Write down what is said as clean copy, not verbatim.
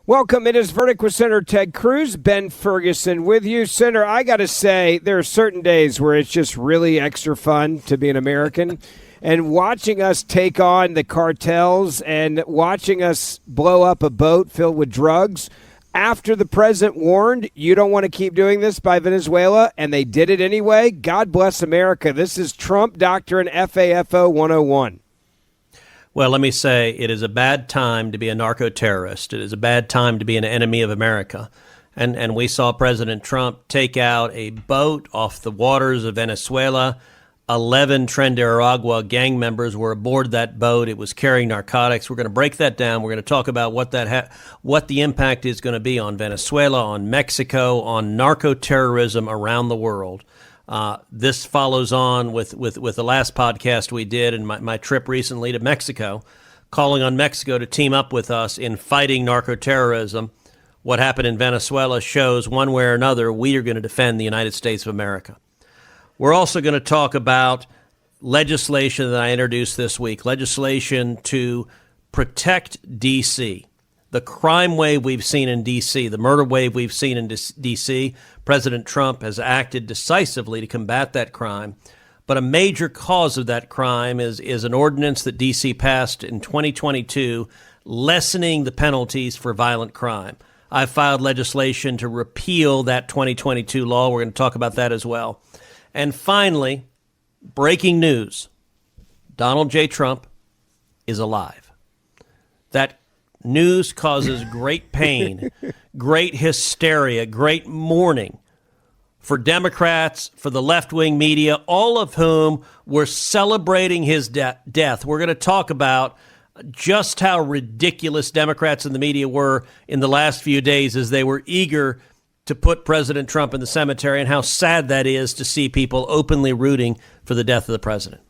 Welcome. It is Verdict with Senator Ted Cruz. Ben Ferguson with you. Senator, I got to say, there are certain days where it's just really extra fun to be an American. And watching us take on the cartels and watching us blow up a boat filled with drugs after the president warned you don't want to keep doing this by Venezuela, and they did it anyway. God bless America. This is Trump doctrine FAFO 101. Well, let me say it is a bad time to be a narco-terrorist. It is a bad time to be an enemy of America. And we saw President Trump take out a boat off the waters of Venezuela. 11 Tren de Aragua gang members were aboard that boat. It was carrying narcotics. We're going to break that down. We're going to talk about what the impact is going to be on Venezuela, on Mexico, on narco-terrorism around the world. This follows on with the last podcast we did and my trip recently to Mexico, calling on Mexico to team up with us in fighting narco-terrorism. What happened in Venezuela shows one way or another we are going to defend the United States of America. We're also going to talk about legislation that I introduced this week, legislation to protect D.C., the crime wave we've seen in D.C., the murder wave we've seen in D.C. President Trump has acted decisively to combat that crime. But a major cause of that crime is an ordinance that D.C. passed in 2022 lessening the penalties for violent crime. I filed legislation to repeal that 2022 law. We're going to talk about that as well. And finally, breaking news, Donald J. Trump is alive. That news causes great pain, great hysteria, great mourning for Democrats, for the left-wing media, all of whom were celebrating his death. We're going to talk about just how ridiculous Democrats and the media were in the last few days as they were eager to put President Trump in the cemetery, and how sad that is to see people openly rooting for the death of the president.